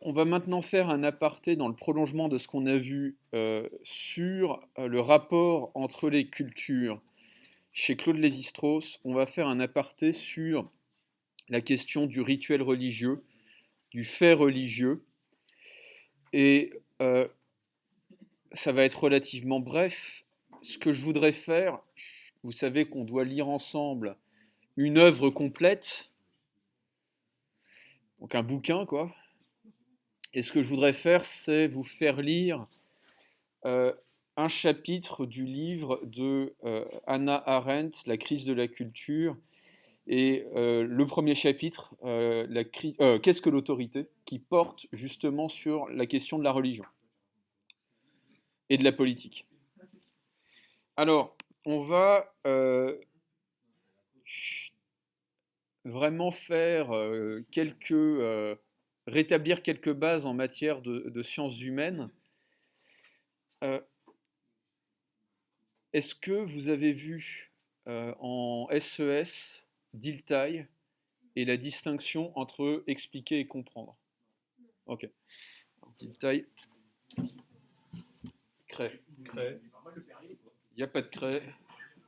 On va maintenant faire un aparté dans le prolongement de ce qu'on a vu sur le rapport entre les cultures. Chez Claude Lévi-Strauss, on va faire un aparté sur la question du rituel religieux, du fait religieux, et ça va être relativement bref. Ce que je voudrais faire, vous savez qu'on doit lire ensemble une œuvre complète, donc un bouquin, quoi. Et ce que je voudrais faire, c'est vous faire lire euh, un chapitre du livre de Hannah Arendt, La crise de la culture, et le premier chapitre, Qu'est-ce que l'autorité, qui porte justement sur la question de la religion et de la politique. Alors, on va vraiment faire rétablir quelques bases en matière de sciences humaines. Euh, Est-ce que vous avez vu en SES Dilthey et la distinction entre expliquer et comprendre? Ok. Dilthey, craie, craie. Il n'y a pas de craie.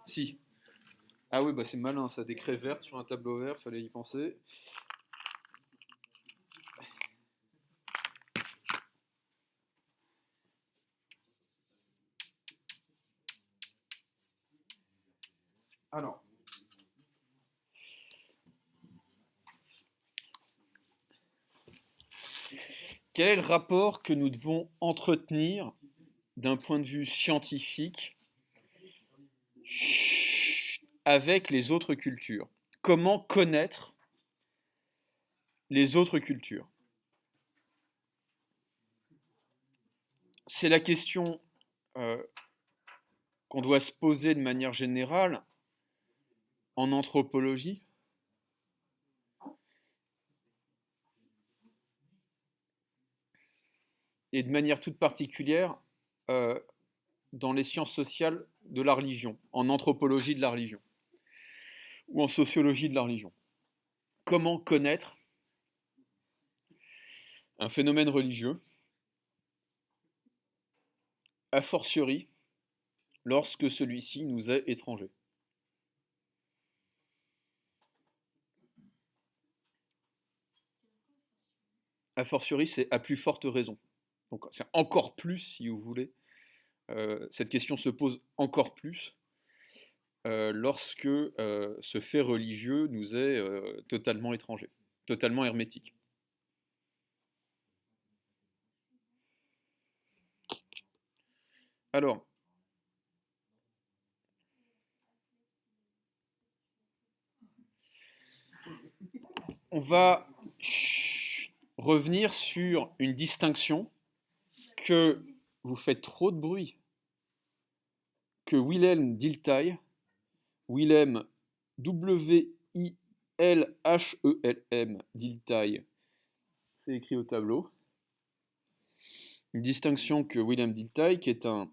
Si. Ah oui, bah c'est malin ça, des craies vertes sur un tableau vert, fallait y penser. Alors, quel est le rapport que nous devons entretenir d'un point de vue scientifique avec les autres cultures? Comment connaître les autres cultures? C'est la question euh, qu'on doit se poser de manière générale en anthropologie et de manière toute particulière euh, dans les sciences sociales de la religion, en anthropologie de la religion ou en sociologie de la religion. Comment connaître un phénomène religieux, a fortiori lorsque celui-ci nous est étranger? A fortiori, c'est à plus forte raison. Donc c'est encore plus, si vous voulez, cette question se pose encore plus lorsque ce fait religieux nous est totalement étranger, totalement hermétique. Alors, on va revenir sur une distinction que vous faites trop de bruit, que Wilhelm Dilthey, Wilhelm W-I-L-H-E-L-M, Dilthey, c'est écrit au tableau. Une distinction que Wilhelm Dilthey, qui est un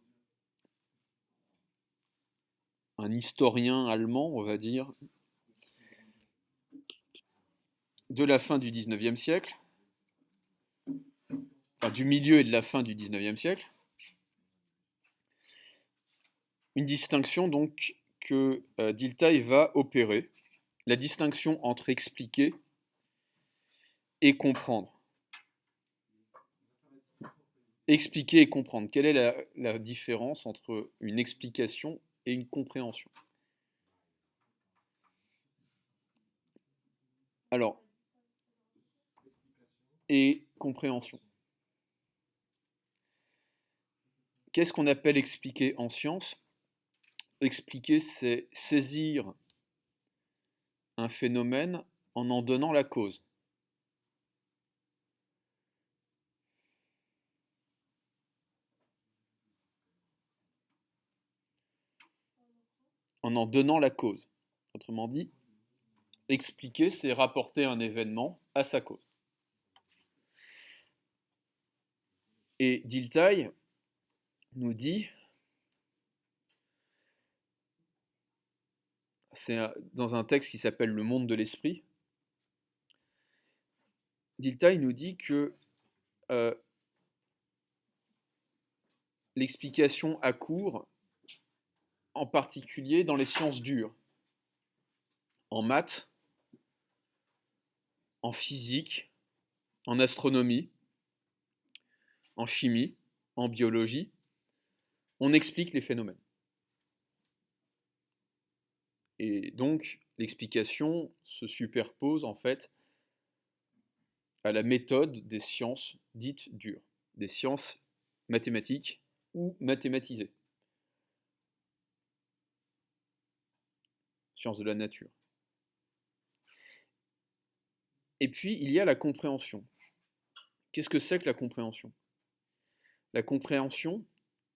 historien allemand, on va dire, de la fin du XIXe siècle, enfin du milieu et de la fin du XIXe siècle. Une distinction donc que Dilthey va opérer, la distinction entre expliquer et comprendre. Expliquer et comprendre. Quelle est la différence entre une explication et une compréhension? Alors, et compréhension. Qu'est-ce qu'on appelle expliquer en science? Expliquer, c'est saisir un phénomène en donnant la cause. En donnant la cause. Autrement dit, expliquer, c'est rapporter un événement à sa cause. Et Dilthey nous dit, c'est dans un texte qui s'appelle Le monde de l'esprit, Dilthey nous dit que euh, l'explication à court, en particulier dans les sciences dures, en maths, en physique, en astronomie, en chimie, en biologie, on explique les phénomènes. Et donc, l'explication se superpose en fait à la méthode des sciences dites dures, des sciences mathématiques ou mathématisées, sciences de la nature. Et puis, il y a la compréhension. Qu'est-ce que c'est que la compréhension? La compréhension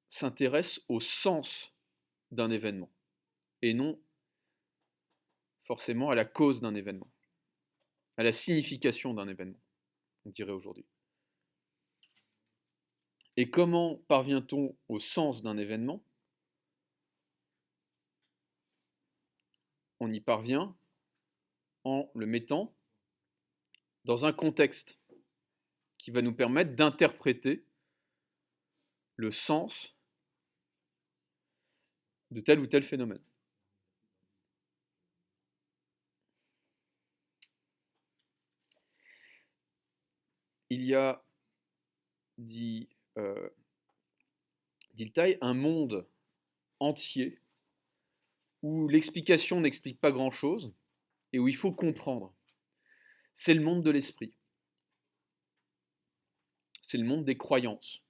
s'intéresse au sens d'un événement et non forcément à la cause d'un événement, à la signification d'un événement, on dirait aujourd'hui. Et comment parvient-on au sens d'un événement? On y parvient en le mettant dans un contexte qui va nous permettre d'interpréter le sens de tel ou tel phénomène. Il y a, dit Dilthey, un monde entier où l'explication n'explique pas grand-chose et où il faut comprendre. C'est le monde de l'esprit. C'est le monde des croyances.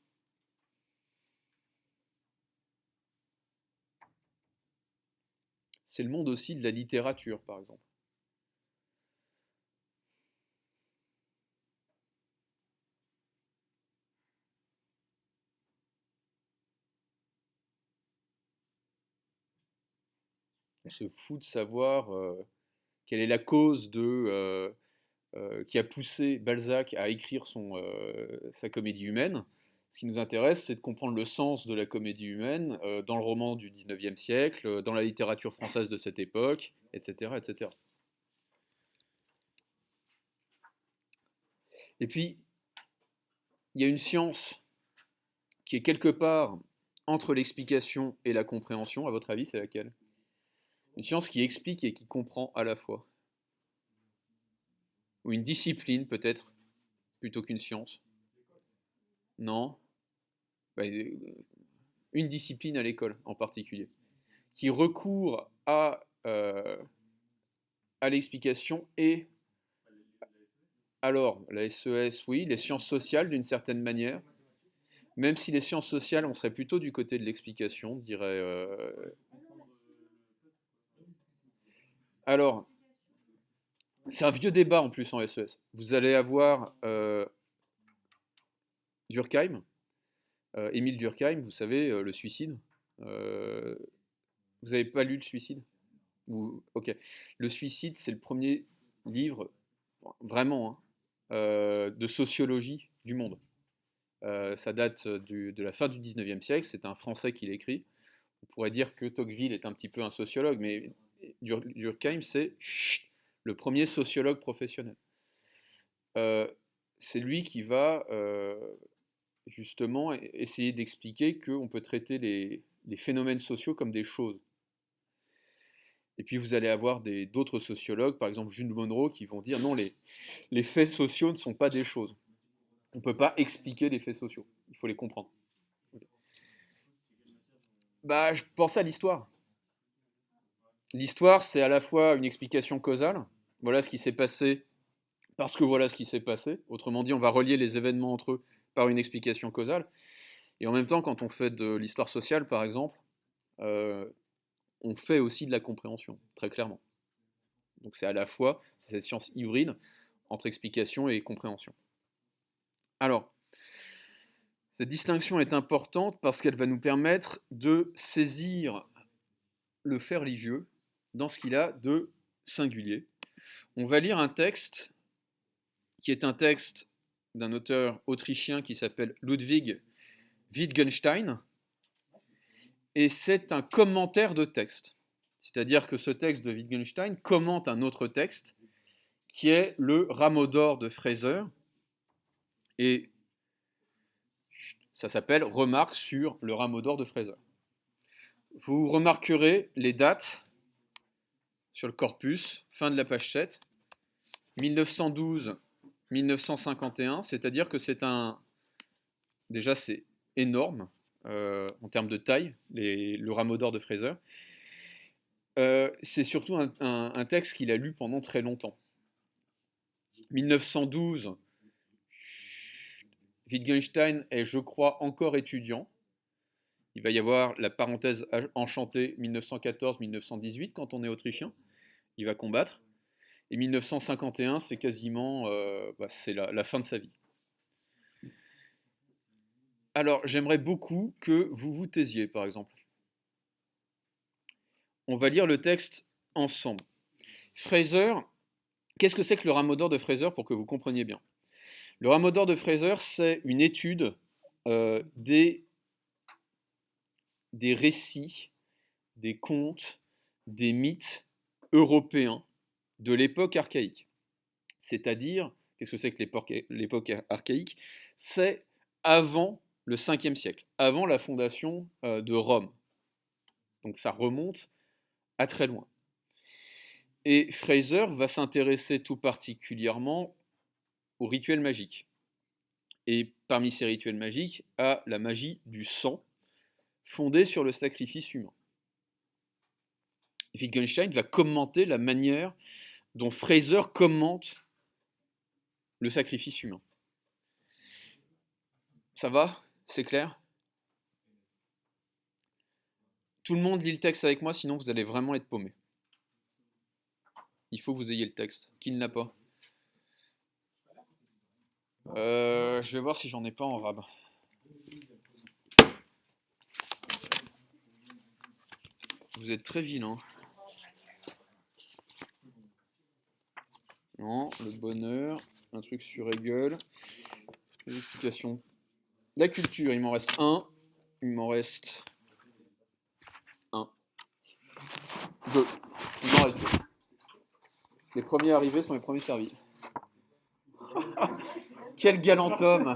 C'est le monde aussi de la littérature, par exemple. On se fout de savoir quelle est la cause qui a poussé Balzac à écrire sa comédie humaine. Ce qui nous intéresse, c'est de comprendre le sens de la comédie humaine dans le roman du XIXe siècle, dans la littérature française de cette époque, etc., etc. Et puis, il y a une science qui est quelque part entre l'explication et la compréhension. À votre avis, c'est laquelle? Une science qui explique et qui comprend à la fois. Ou une discipline, peut-être, plutôt qu'une science. Non. Une discipline à l'école, en particulier, qui recourt à l'explication et... Alors, la SES, oui, les sciences sociales, d'une certaine manière, même si les sciences sociales, on serait plutôt du côté de l'explication, je dirais. Alors, c'est un vieux débat en plus en SES. Vous allez avoir Durkheim, Émile Durkheim, vous savez, le suicide. Euh, vous n'avez pas lu le suicide? Ok. Le suicide, c'est le premier livre, vraiment, hein, de sociologie du monde. Ça date de la fin du 19e siècle, c'est un Français qui l'écrit. On pourrait dire que Tocqueville est un petit peu un sociologue, mais Durkheim, c'est le premier sociologue professionnel. C'est lui qui va justement essayer d'expliquer qu'on peut traiter les phénomènes sociaux comme des choses. Et puis vous allez avoir d'autres sociologues, par exemple Jules Monroe, qui vont dire non, les faits sociaux ne sont pas des choses. On ne peut pas expliquer les faits sociaux, il faut les comprendre. Bah, je pensais à l'histoire. L'histoire, c'est à la fois une explication causale, voilà ce qui s'est passé, parce que voilà ce qui s'est passé. Autrement dit, on va relier les événements entre eux par une explication causale. Et en même temps, quand on fait de l'histoire sociale, par exemple, euh, on fait aussi de la compréhension, très clairement. Donc c'est à la fois cette science hybride entre explication et compréhension. Alors, cette distinction est importante parce qu'elle va nous permettre de saisir le fait religieux dans ce qu'il a de singulier. On va lire un texte qui est un texte d'un auteur autrichien qui s'appelle Ludwig Wittgenstein, et c'est un commentaire de texte. C'est-à-dire que ce texte de Wittgenstein commente un autre texte qui est le Rameau d'or de Fraser. Et Ça s'appelle Remarques sur le rameau d'or de Fraser. Vous remarquerez les dates sur le corpus, fin de la page 7, 1912-1951, c'est-à-dire que déjà c'est énorme en termes de taille, le rameau d'or de Fraser. C'est surtout un texte qu'il a lu pendant très longtemps. 1912, Wittgenstein est, je crois, encore étudiant. Il va y avoir la parenthèse enchantée 1914-1918 quand on est autrichien. Il va combattre. Et 1951, c'est quasiment c'est la fin de sa vie. Alors, j'aimerais beaucoup que vous vous taisiez, par exemple. On va lire le texte ensemble. Fraser, qu'est-ce que c'est que le rameau d'or de Fraser pour que vous compreniez bien? Le rameau d'or de Fraser, c'est une étude des récits, des contes, des mythes européens de l'époque archaïque. C'est-à-dire, qu'est-ce que c'est que l'époque archaïque? C'est avant le 5e siècle, avant la fondation de Rome. Donc ça remonte à très loin. Et Fraser va s'intéresser tout particulièrement aux rituels magiques. Et parmi ces rituels magiques, à la magie du sang, fondée sur le sacrifice humain. Wittgenstein va commenter la manière dont Fraser commente le sacrifice humain. Ça va? C'est clair? Tout le monde lit le texte avec moi, sinon vous allez vraiment être paumé. Il faut que vous ayez le texte. Qui ne l'a pas? Je vais voir si j'en ai pas en rab. Vous êtes très vilain. Non, le bonheur, un truc sur Hegel, les explications. La culture, il m'en reste un. Il m'en reste un. Deux. Il m'en reste deux. Les premiers arrivés sont les premiers servis. Quel galant homme!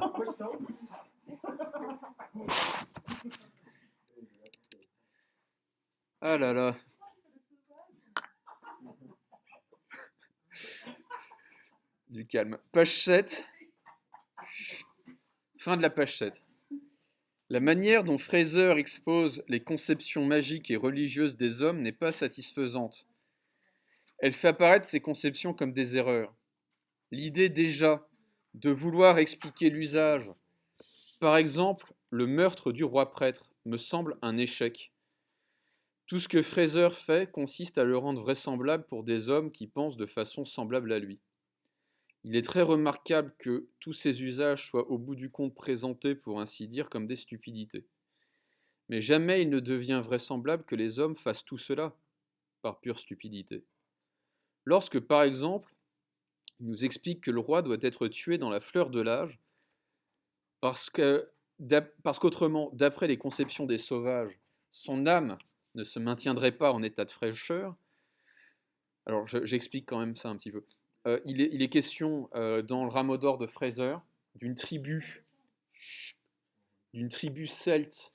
Ah là là. Du calme. Page 7. Fin de la page 7. La manière dont Fraser expose les conceptions magiques et religieuses des hommes n'est pas satisfaisante. Elle fait apparaître ces conceptions comme des erreurs. L'idée déjà de vouloir expliquer l'usage, par exemple le meurtre du roi prêtre, me semble un échec. Tout ce que Fraser fait consiste à le rendre vraisemblable pour des hommes qui pensent de façon semblable à lui. Il est très remarquable que tous ces usages soient au bout du compte présentés, pour ainsi dire, comme des stupidités. Mais jamais il ne devient vraisemblable que les hommes fassent tout cela par pure stupidité. Lorsque, par exemple, il nous explique que le roi doit être tué dans la fleur de l'âge, parce qu'autrement, d'après les conceptions des sauvages, son âme ne se maintiendrait pas en état de fraîcheur. Alors j'explique quand même ça un petit peu. Il est question dans le rameau d'or de Fraser d'une tribu celte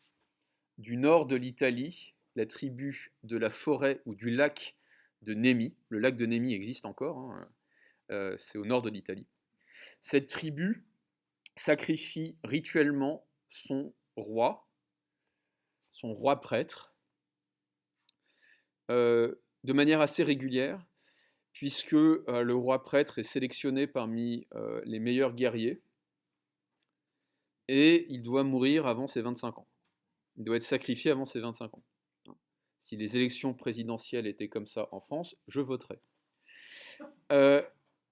du nord de l'Italie, la tribu de la forêt ou du lac de Nemi. Le lac de Nemi existe encore, hein, c'est au nord de l'Italie. Cette tribu sacrifie rituellement son roi prêtre, de manière assez régulière, puisque le roi prêtre est sélectionné parmi les meilleurs guerriers, et il doit mourir avant ses 25 ans. Il doit être sacrifié avant ses 25 ans. Si les élections présidentielles étaient comme ça en France, je voterais.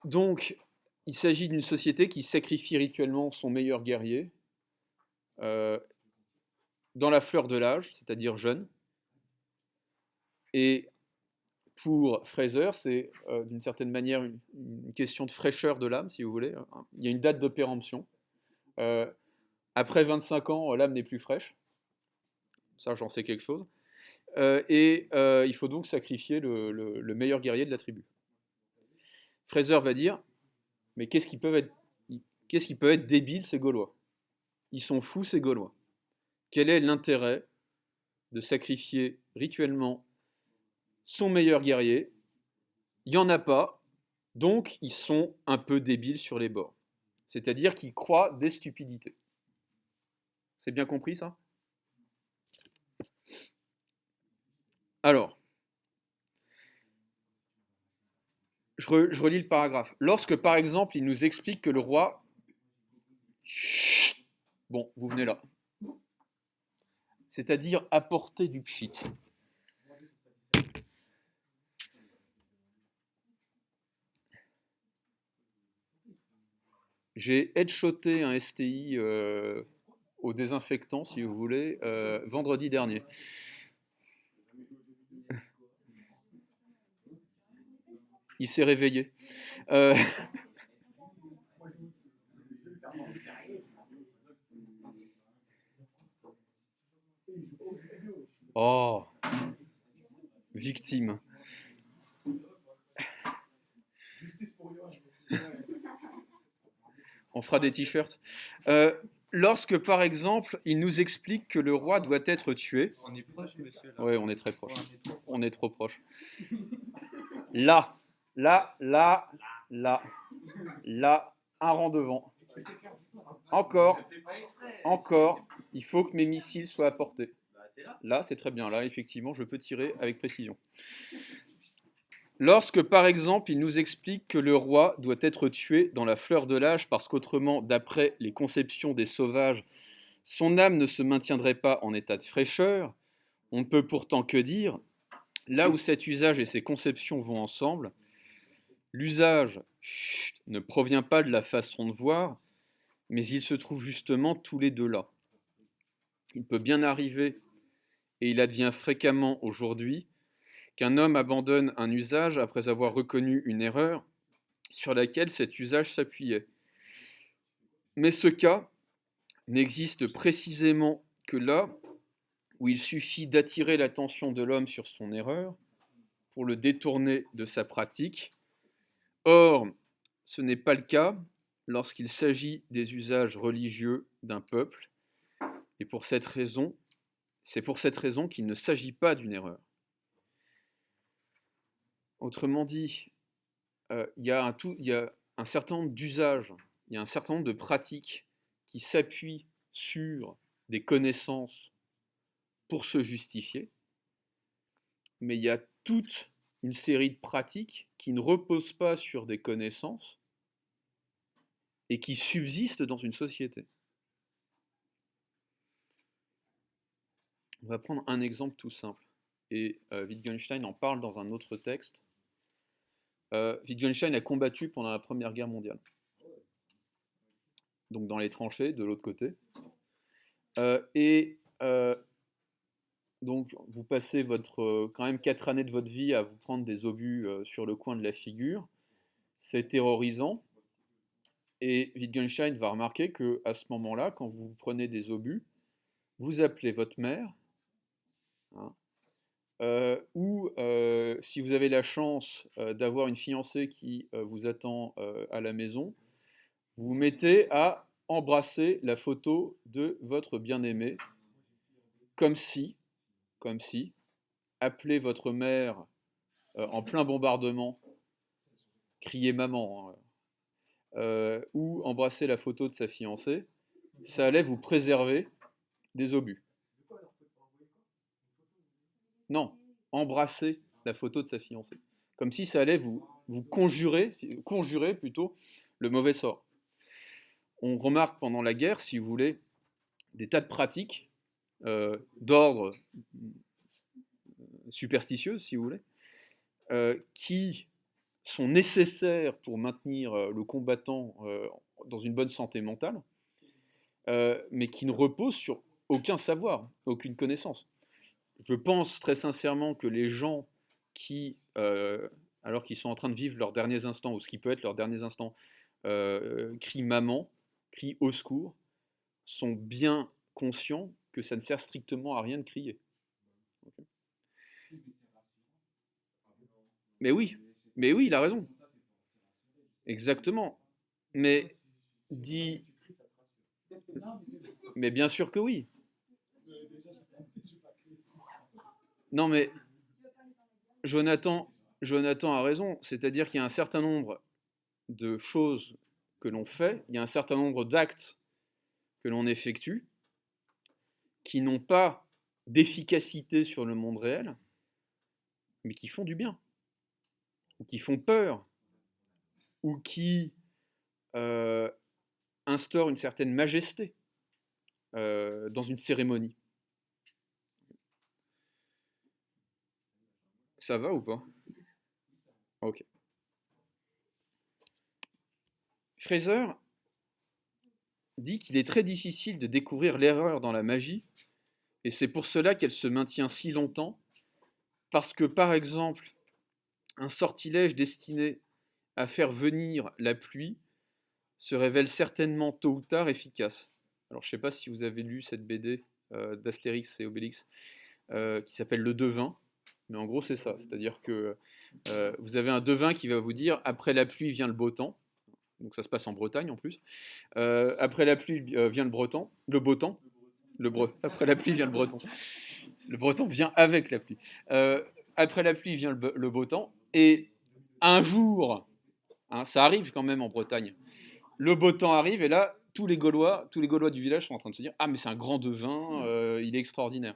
Donc, il s'agit d'une société qui sacrifie rituellement son meilleur guerrier dans la fleur de l'âge, c'est-à-dire jeune. Et pour Fraser, c'est d'une certaine manière une question de fraîcheur de l'âme, si vous voulez. Il y a une date de péremption. Après 25 ans, l'âme n'est plus fraîche. Ça, j'en sais quelque chose. Il faut donc sacrifier le meilleur guerrier de la tribu. Fraser va dire, mais qu'est-ce qui peut être débile, ces Gaulois? Ils sont fous, ces Gaulois. Quel est l'intérêt de sacrifier rituellement son meilleur guerrier? Il n'y en a pas, donc ils sont un peu débiles sur les bords. C'est-à-dire qu'ils croient des stupidités. C'est bien compris ça? Alors, je relis le paragraphe. Lorsque, par exemple, il nous explique que le roi... Chut. Bon, vous venez là. C'est-à-dire apporter du pchit. J'ai headshoté un STI au désinfectant, si vous voulez, vendredi dernier. Il s'est réveillé. Euh, Oh, victime. On fera des t-shirts. Lorsque, par exemple, il nous explique que le roi doit être tué. On est proche, monsieur. Oui, on est très proche. Ouais, On est trop proche. Là, là, un rang devant. Encore, encore, il faut que mes missiles soient apportés. Là, c'est très bien. Là, effectivement, je peux tirer avec précision. Lorsque, par exemple, il nous explique que le roi doit être tué dans la fleur de l'âge parce qu'autrement, d'après les conceptions des sauvages, son âme ne se maintiendrait pas en état de fraîcheur, on ne peut pourtant que dire, là où cet usage et ces conceptions vont ensemble, l'usage ne provient pas de la façon de voir, mais il se trouve justement tous les deux là. Il peut bien arriver, et il advient fréquemment aujourd'hui, qu'un homme abandonne un usage après avoir reconnu une erreur sur laquelle cet usage s'appuyait. Mais ce cas n'existe précisément que là où il suffit d'attirer l'attention de l'homme sur son erreur pour le détourner de sa pratique. Or, ce n'est pas le cas lorsqu'il s'agit des usages religieux d'un peuple, et pour cette raison, c'est pour cette raison qu'il ne s'agit pas d'une erreur. Autrement dit, il y a un certain nombre d'usages, il y a un certain nombre de pratiques qui s'appuient sur des connaissances pour se justifier, mais il y a toute une série de pratiques qui ne reposent pas sur des connaissances et qui subsistent dans une société. On va prendre un exemple tout simple, et Wittgenstein en parle dans un autre texte. Wittgenstein a combattu pendant la Première Guerre mondiale, donc dans les tranchées, de l'autre côté. Donc vous passez quand même 4 années de votre vie à vous prendre des obus sur le coin de la figure. C'est terrorisant. Et Wittgenstein va remarquer qu'à ce moment-là, quand vous prenez des obus, vous appelez votre mère, hein, ou si vous avez la chance d'avoir une fiancée qui vous attend à la maison, vous vous mettez à embrasser la photo de votre bien-aimé, comme si, appeler votre mère en plein bombardement, crier maman, hein, ou embrasser la photo de sa fiancée, ça allait vous préserver des obus. Non, embrasser la photo de sa fiancée. Comme si ça allait vous conjurer plutôt le mauvais sort. On remarque pendant la guerre, si vous voulez, des tas de pratiques d'ordre superstitieuse, si vous voulez, qui sont nécessaires pour maintenir le combattant dans une bonne santé mentale, mais qui ne reposent sur aucun savoir, aucune connaissance. Je pense très sincèrement que les gens qui, alors qu'ils sont en train de vivre leurs derniers instants, ou ce qui peut être leurs derniers instants, crient maman, crient au secours, sont bien conscients que ça ne sert strictement à rien de crier. Okay. Mais oui, il a raison. Exactement. Mais dit, Mais bien sûr que oui. Non, mais Jonathan, Jonathan a raison. C'est-à-dire qu'il y a un certain nombre de choses que l'on fait, il y a un certain nombre d'actes que l'on effectue qui n'ont pas d'efficacité sur le monde réel, mais qui font du bien, ou qui font peur, ou qui euh, instaurent une certaine majesté dans une cérémonie. Ça va ou pas? Ok. Fraser dit qu'il est très difficile de découvrir l'erreur dans la magie, et c'est pour cela qu'elle se maintient si longtemps, parce que par exemple, un sortilège destiné à faire venir la pluie se révèle certainement tôt ou tard efficace. Alors je ne sais pas si vous avez lu cette BD d'Astérix et Obélix qui s'appelle Le Devin, mais en gros c'est ça, c'est-à-dire que vous avez un devin qui va vous dire après la pluie vient le beau temps, donc ça se passe en Bretagne en plus. Après la pluie vient le beau temps, après la pluie vient le breton. Le breton vient avec la pluie. Après la pluie vient le beau temps, et un jour, hein, ça arrive quand même en Bretagne, le beau temps arrive, et là, tous les Gaulois du village sont en train de se dire: ah, mais c'est un grand devin, il est extraordinaire.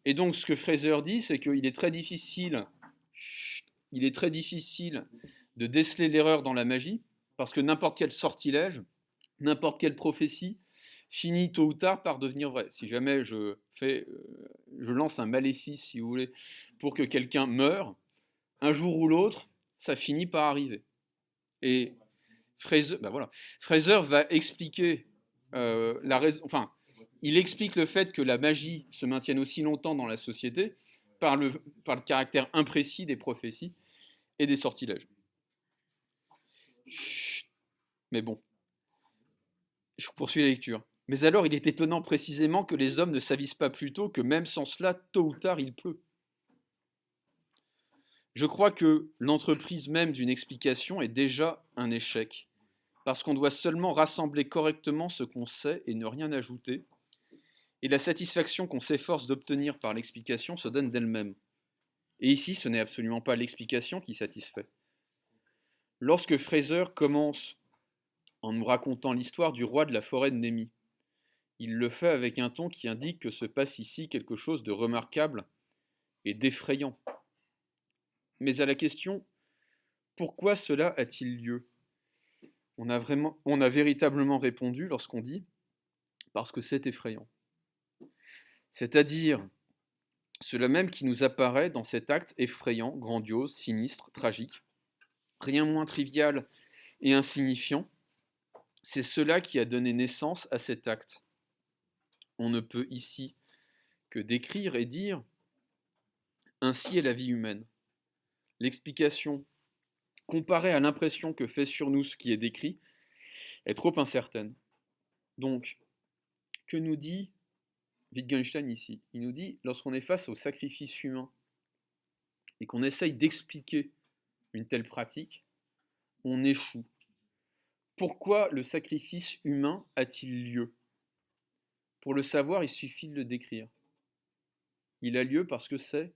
Et donc, ce que Fraser dit, c'est qu'il est très difficile, il est très difficile de déceler l'erreur dans la magie, parce que n'importe quel sortilège, n'importe quelle prophétie finit tôt ou tard par devenir vrai. Si jamais je lance un maléfice, si vous voulez, pour que quelqu'un meure, un jour ou l'autre, ça finit par arriver. Et Fraser va expliquer la raison. Enfin, il explique le fait que la magie se maintienne aussi longtemps dans la société par le caractère imprécis des prophéties et des sortilèges. Mais bon, je poursuis la lecture. Mais alors il est étonnant précisément que les hommes ne s'avisent pas plus tôt que même sans cela, tôt ou tard, il pleut. Je crois que l'entreprise même d'une explication est déjà un échec, parce qu'on doit seulement rassembler correctement ce qu'on sait et ne rien ajouter, et la satisfaction qu'on s'efforce d'obtenir par l'explication se donne d'elle-même. Et ici, ce n'est absolument pas l'explication qui satisfait. Lorsque Fraser commence en nous racontant l'histoire du roi de la forêt de Némi, il le fait avec un ton qui indique que se passe ici quelque chose de remarquable et d'effrayant. Mais à la question « Pourquoi cela a-t-il lieu ?», on a véritablement répondu lorsqu'on dit « Parce que c'est effrayant ». C'est-à-dire cela même qui nous apparaît dans cet acte effrayant, grandiose, sinistre, tragique, rien moins trivial et insignifiant, c'est cela qui a donné naissance à cet acte. On ne peut ici que décrire et dire « Ainsi est la vie humaine ». L'explication, comparée à l'impression que fait sur nous ce qui est décrit, est trop incertaine. Donc, que nous dit Wittgenstein ici? Il nous dit, lorsqu'on est face au sacrifice humain et qu'on essaye d'expliquer une telle pratique, on échoue. Pourquoi le sacrifice humain a-t-il lieu? Pour le savoir, il suffit de le décrire. Il a lieu parce que c'est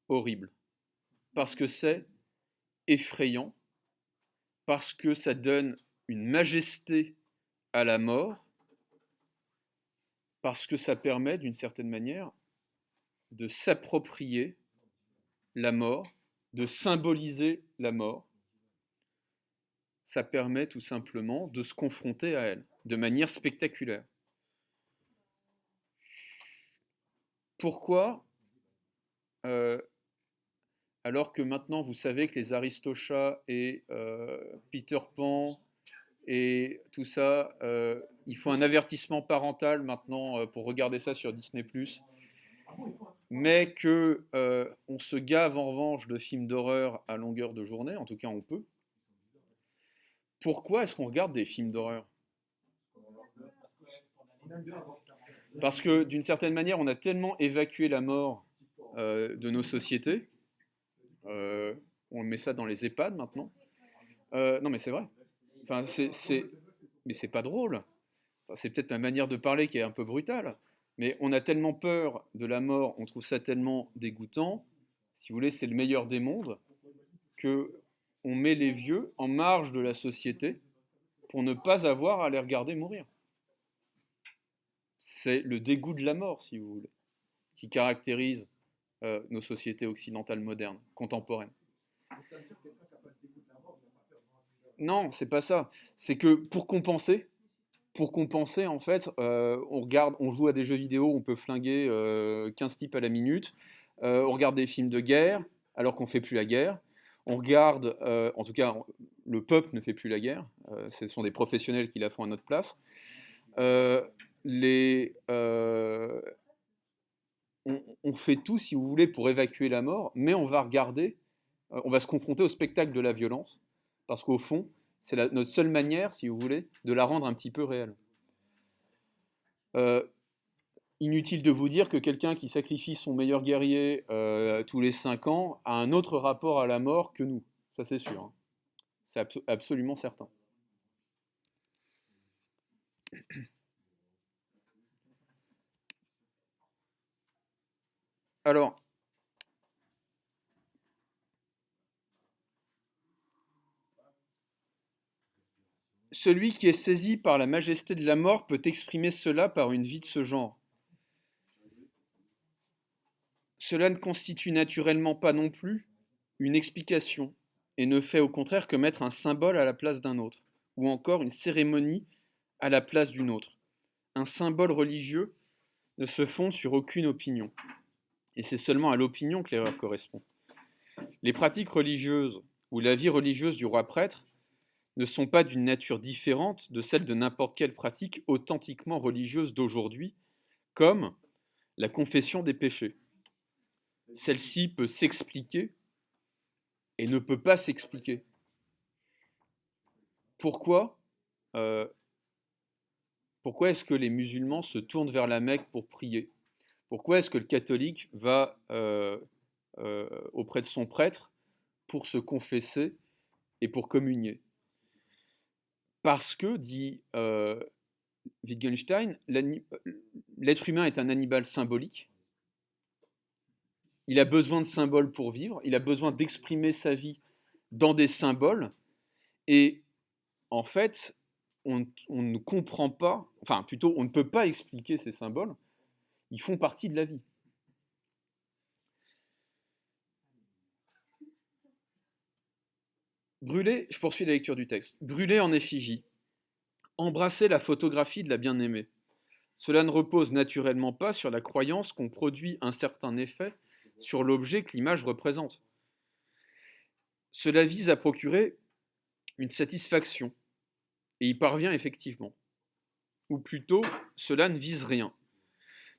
horrible, parce que c'est effrayant, parce que ça donne une majesté à la mort, parce que ça permet d'une certaine manière de s'approprier la mort, de symboliser la mort. Ça permet tout simplement de se confronter à elle de manière spectaculaire. Pourquoi alors que maintenant vous savez que les Aristochats et Peter Pan et tout ça, il faut un avertissement parental maintenant pour regarder ça sur Disney+, mais que on se gave en revanche de films d'horreur à longueur de journée, en tout cas on peut. Pourquoi est-ce qu'on regarde des films d'horreur? Parce que d'une certaine manière, on a tellement évacué la mort de nos sociétés. On met ça dans les EHPAD maintenant. Non, mais c'est vrai. Enfin, mais c'est pas drôle. c'est peut-être ma manière de parler qui est un peu brutale, mais on a tellement peur de la mort, on trouve ça tellement dégoûtant, si vous voulez, c'est le meilleur des mondes, que on met les vieux en marge de la société pour ne pas avoir à les regarder mourir. C'est le dégoût de la mort, si vous voulez, qui caractérise nos sociétés occidentales modernes, contemporaines. Non, c'est pas ça. C'est que pour compenser, en fait, on joue à des jeux vidéo, on peut flinguer 15 types à la minute, on regarde des films de guerre, alors qu'on ne fait plus la guerre. On regarde, en tout cas, le peuple ne fait plus la guerre, ce sont des professionnels qui la font à notre place. Euh, les, on fait tout, si vous voulez, pour évacuer la mort, mais on va regarder, on va se confronter au spectacle de la violence, parce qu'au fond, c'est notre seule manière, si vous voulez, de la rendre un petit peu réelle. Euh, Inutile de vous dire que quelqu'un qui sacrifie son meilleur guerrier tous les 5 ans a un autre rapport à la mort que nous. Ça, c'est sûr. Hein. C'est absolument certain. Alors, celui qui est saisi par la majesté de la mort peut exprimer cela par une vie de ce genre. Cela ne constitue naturellement pas non plus une explication, et ne fait au contraire que mettre un symbole à la place d'un autre, ou encore une cérémonie à la place d'une autre. Un symbole religieux ne se fonde sur aucune opinion, et c'est seulement à l'opinion que l'erreur correspond. Les pratiques religieuses ou la vie religieuse du roi prêtre ne sont pas d'une nature différente de celle de n'importe quelle pratique authentiquement religieuse d'aujourd'hui, comme la confession des péchés. Celle-ci peut s'expliquer et ne peut pas s'expliquer. Pourquoi Pourquoi est-ce que les musulmans se tournent vers la Mecque pour prier? Pourquoi est-ce que le catholique va auprès de son prêtre pour se confesser et pour communier? Parce que, dit Wittgenstein, l'être humain est un animal symbolique. Il a besoin de symboles pour vivre, il a besoin d'exprimer sa vie dans des symboles, et en fait, on ne comprend pas, enfin plutôt, on ne peut pas expliquer ces symboles, ils font partie de la vie. Brûler, je poursuis la lecture du texte, brûler en effigie, embrasser la photographie de la bien-aimée. Cela ne repose naturellement pas sur la croyance qu'on produit un certain effet sur l'objet que l'image représente. Cela vise à procurer une satisfaction, et y parvient effectivement. Ou plutôt, cela ne vise rien.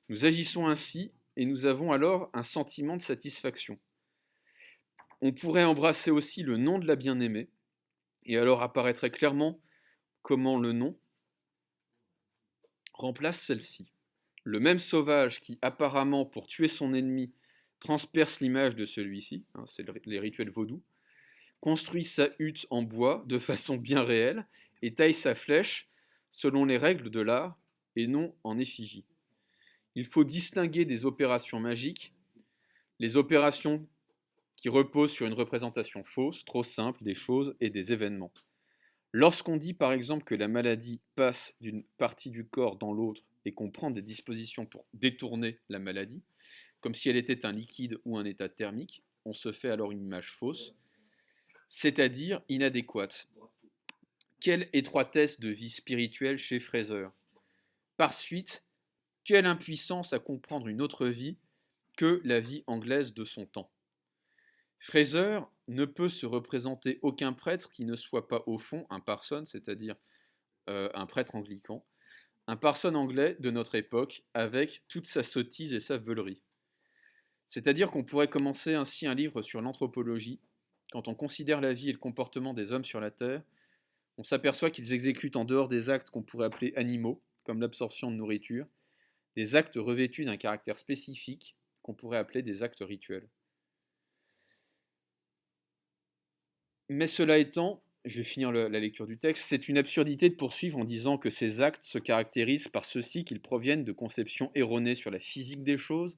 Nous agissons ainsi, et nous avons alors un sentiment de satisfaction. On pourrait embrasser aussi le nom de la bien-aimée, et alors apparaîtrait clairement comment le nom remplace celle-ci. Le même sauvage qui, apparemment pour tuer son ennemi, transperce l'image de celui-ci, hein, c'est les rituels vaudous, construit sa hutte en bois de façon bien réelle et taille sa flèche selon les règles de l'art et non en effigie. Il faut distinguer des opérations magiques, les opérations qui reposent sur une représentation fausse, trop simple des choses et des événements. Lorsqu'on dit par exemple que la maladie passe d'une partie du corps dans l'autre et qu'on prend des dispositions pour détourner la maladie, comme si elle était un liquide ou un état thermique, on se fait alors une image fausse, c'est-à-dire inadéquate. Quelle étroitesse de vie spirituelle chez Fraser. Par suite, quelle impuissance à comprendre une autre vie que la vie anglaise de son temps. Fraser ne peut se représenter aucun prêtre qui ne soit pas au fond un parson, c'est-à-dire un prêtre anglican, un parson anglais de notre époque avec toute sa sottise et sa veulerie. C'est-à-dire qu'on pourrait commencer ainsi un livre sur l'anthropologie. Quand on considère la vie et le comportement des hommes sur la Terre, on s'aperçoit qu'ils exécutent en dehors des actes qu'on pourrait appeler animaux, comme l'absorption de nourriture, des actes revêtus d'un caractère spécifique qu'on pourrait appeler des actes rituels. Mais cela étant, je vais finir la lecture du texte. C'est une absurdité de poursuivre en disant que ces actes se caractérisent par ceci qu'ils proviennent de conceptions erronées sur la physique des choses.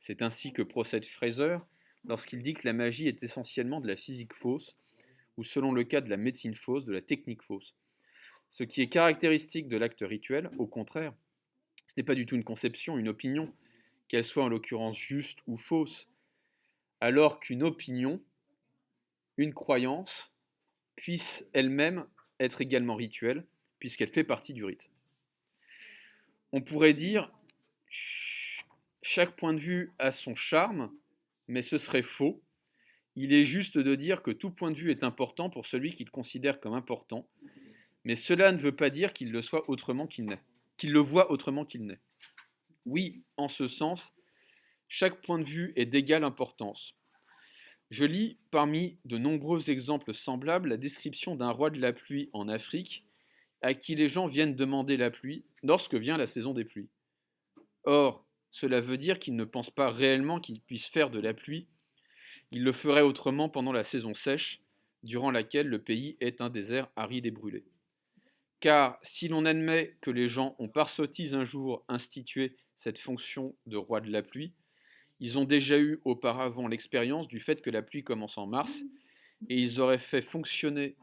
C'est ainsi que procède Fraser lorsqu'il dit que la magie est essentiellement de la physique fausse, ou selon le cas de la médecine fausse, de la technique fausse. Ce qui est caractéristique de l'acte rituel, au contraire, ce n'est pas du tout une conception, une opinion, qu'elle soit en l'occurrence juste ou fausse, alors qu'une opinion, une croyance, puisse elle-même être également rituelle, puisqu'elle fait partie du rite. On pourrait dire, chaque point de vue a son charme, mais ce serait faux. Il est juste de dire que tout point de vue est important pour celui qui le considère comme important, mais cela ne veut pas dire qu'il le soit autrement qu'il n'est, qu'il le voit autrement qu'il n'est. Oui, en ce sens, chaque point de vue est d'égale importance. Je lis parmi de nombreux exemples semblables la description d'un roi de la pluie en Afrique à qui les gens viennent demander la pluie lorsque vient la saison des pluies. Or, cela veut dire qu'ils ne pensent pas réellement qu'ils puissent faire de la pluie. Ils le feraient autrement pendant la saison sèche, durant laquelle le pays est un désert aride et brûlé. Car si l'on admet que les gens ont par sottise un jour institué cette fonction de roi de la pluie, ils ont déjà eu auparavant l'expérience du fait que la pluie commence en mars, et ils auraient fait fonctionner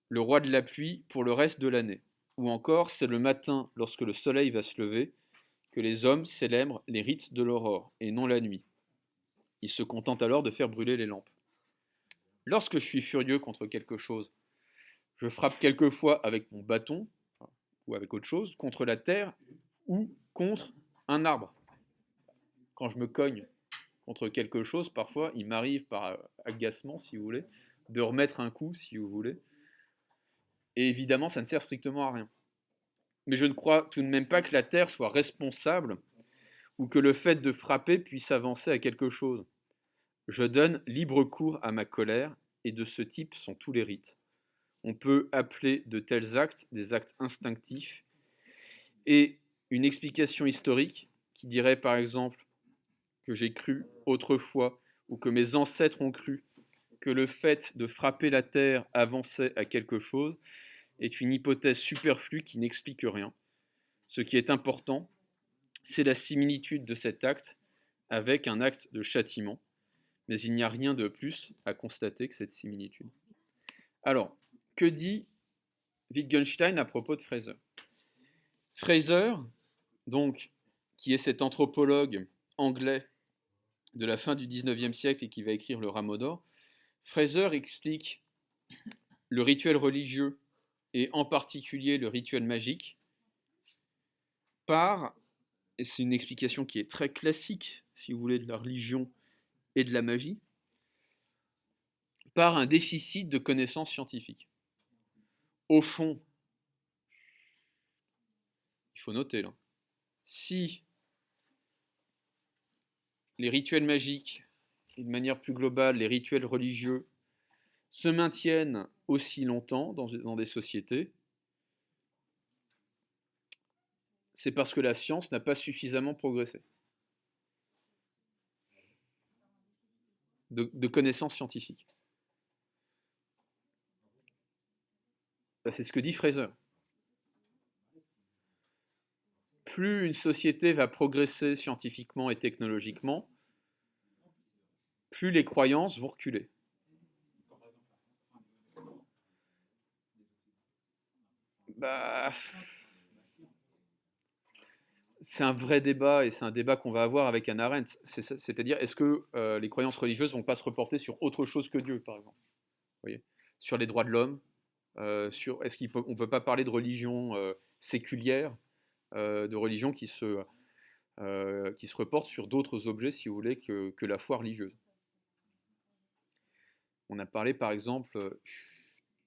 le roi de la pluie pour le reste de l'année. Ou encore, c'est le matin, lorsque le soleil va se lever, que les hommes célèbrent les rites de l'aurore, et non la nuit. Ils se contentent alors de faire brûler les lampes. Lorsque je suis furieux contre quelque chose, je frappe quelquefois avec mon bâton, ou avec autre chose, contre la terre, ou contre un arbre. Quand je me cogne contre quelque chose, parfois, il m'arrive par agacement, si vous voulez, de remettre un coup, si vous voulez. Et évidemment, ça ne sert strictement à rien. Mais je ne crois tout de même pas que la Terre soit responsable ou que le fait de frapper puisse avancer à quelque chose. Je donne libre cours à ma colère, et de ce type sont tous les rites. On peut appeler de tels actes des actes instinctifs, et une explication historique qui dirait par exemple que j'ai cru autrefois, ou que mes ancêtres ont cru, que le fait de frapper la terre avançait à quelque chose, est une hypothèse superflue qui n'explique rien. Ce qui est important, c'est la similitude de cet acte avec un acte de châtiment, mais il n'y a rien de plus à constater que cette similitude. Alors, que dit Wittgenstein à propos de Fraser? Fraser, donc, qui est cet anthropologue anglais de la fin du XIXe siècle et qui va écrire le Rameau d'or, Fraser explique le rituel religieux et en particulier le rituel magique par, et c'est une explication qui est très classique, si vous voulez, de la religion et de la magie, par un déficit de connaissances scientifiques. Au fond, il faut noter là, si les rituels magiques et de manière plus globale les rituels religieux se maintiennent aussi longtemps dans des sociétés, c'est parce que la science n'a pas suffisamment progressé de connaissances scientifiques. C'est ce que dit Fraser. Plus une société va progresser scientifiquement et technologiquement, plus les croyances vont reculer. Bah, c'est un vrai débat et c'est un débat qu'on va avoir avec Hannah Arendt. C'est-à-dire, est-ce que les croyances religieuses vont pas se reporter sur autre chose que Dieu, par exemple? Vous voyez, sur les droits de l'homme, est-ce qu'on ne peut pas parler de religion séculière, de religion qui se reporte sur d'autres objets, si vous voulez, que la foi religieuse? On a parlé, par exemple,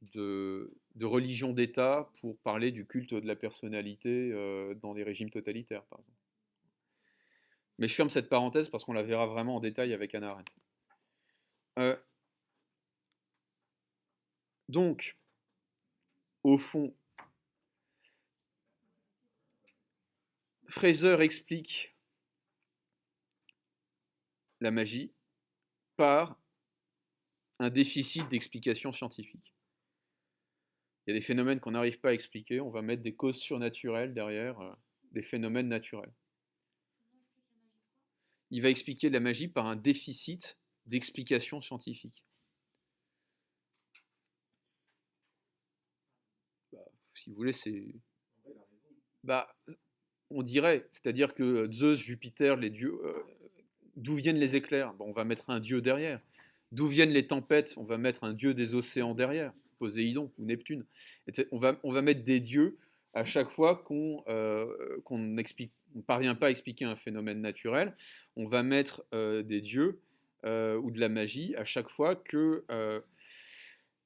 de religion d'État pour parler du culte de la personnalité dans des régimes totalitaires, par exemple. Mais je ferme cette parenthèse parce qu'on la verra vraiment en détail avec Hannah Arendt. Donc, au fond, Fraser explique la magie par un déficit d'explication scientifique. Il y a des phénomènes qu'on n'arrive pas à expliquer, on va mettre des causes surnaturelles derrière des phénomènes naturels. Il va expliquer la magie par un déficit d'explication scientifique. Bah, si vous voulez, c'est... Bah, on dirait, c'est-à-dire que Zeus, Jupiter, les dieux, d'où viennent les éclairs? Bon, on va mettre un dieu derrière. D'où viennent les tempêtes? On va mettre un dieu des océans derrière, Poséidon ou Neptune. On va mettre des dieux à chaque fois qu'on ne parvient pas à expliquer un phénomène naturel. On va mettre des dieux ou de la magie à chaque fois que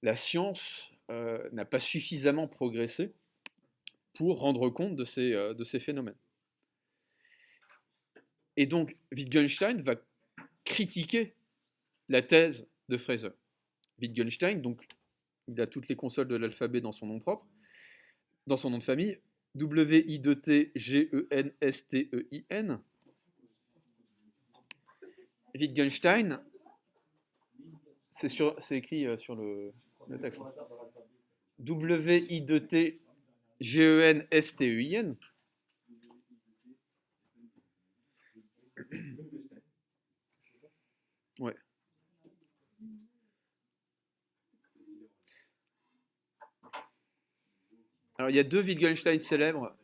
la science n'a pas suffisamment progressé pour rendre compte de ces phénomènes. Et donc, Wittgenstein va critiquer la thèse de Fraser. Wittgenstein, donc, il a toutes les consoles de l'alphabet dans son nom propre, dans son nom de famille, Wittgenstein. Wittgenstein, c'est écrit sur le texte. Wittgenstein. Ouais. Alors, il y a deux Wittgenstein célèbres.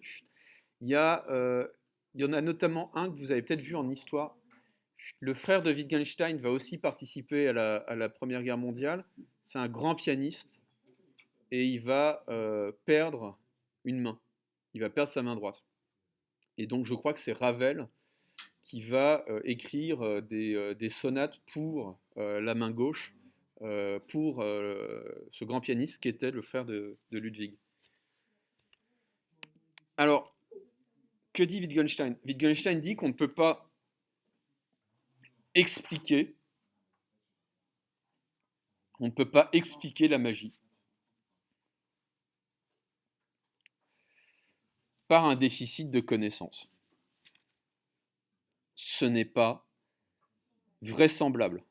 Il y en a notamment un que vous avez peut-être vu en histoire. Le frère de Wittgenstein va aussi participer à la Première Guerre mondiale. C'est un grand pianiste et il va perdre une main. Il va perdre sa main droite. Et donc, je crois que c'est Ravel qui va écrire des sonates pour la main gauche, pour ce grand pianiste qui était le frère de Ludwig. Alors, que dit Wittgenstein? Wittgenstein dit qu'on ne peut pas expliquer, la magie par un déficit de connaissances. Ce n'est pas vraisemblable.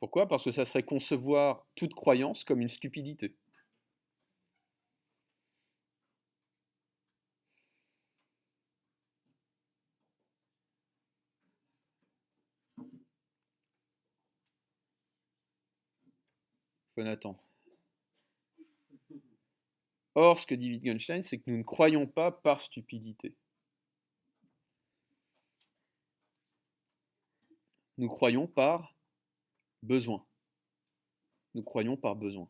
Pourquoi? Parce que ça serait concevoir toute croyance comme une stupidité. Jonathan. Or, ce que dit Wittgenstein, c'est que nous ne croyons pas par stupidité. Nous croyons par besoin. Nous croyons par besoin.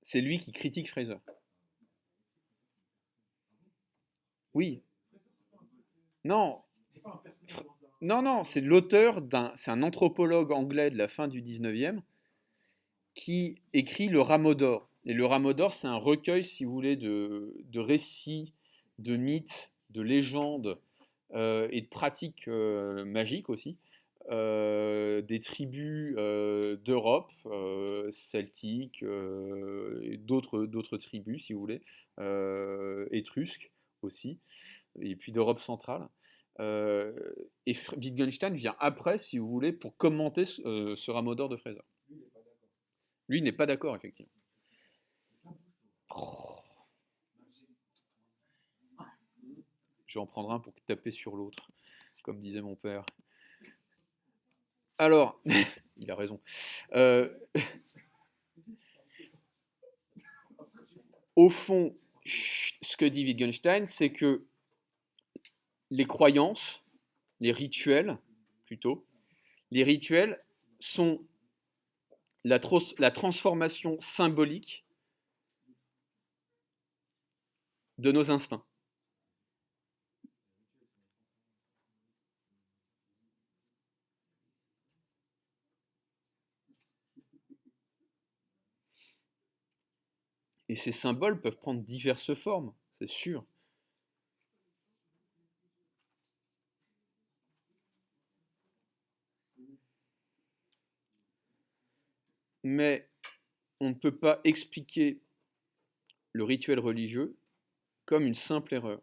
C'est lui qui critique Fraser. Oui. Non. Non, c'est l'auteur c'est un anthropologue anglais de la fin du 19e qui écrit le Rameau d'or. Et le Rameau d'or, c'est un recueil, si vous voulez, de récits, de mythes, de légendes et de pratiques magiques aussi, des tribus d'Europe, celtiques, et d'autres tribus, si vous voulez, étrusques aussi, et puis d'Europe centrale. Euh, et Wittgenstein vient après, si vous voulez, pour commenter ce Rameau d'or de Fraser. Lui, il n'est pas d'accord, effectivement. Oh, je vais en prendre un pour taper sur l'autre, comme disait mon père. Alors, il a raison. Au fond, ce que dit Wittgenstein, c'est que les croyances, les rituels, plutôt, les rituels sont la transformation symbolique de nos instincts. Et ces symboles peuvent prendre diverses formes, c'est sûr. mais on ne peut pas expliquer le rituel religieux comme une simple erreur.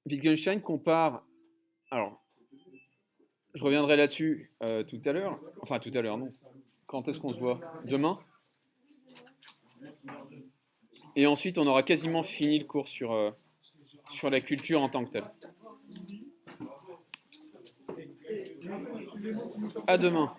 Wittgenstein compare, alors je reviendrai là-dessus tout à l'heure, enfin tout à l'heure non, quand est-ce qu'on se voit? Demain? Et ensuite on aura quasiment fini le cours sur la culture en tant que telle. À demain.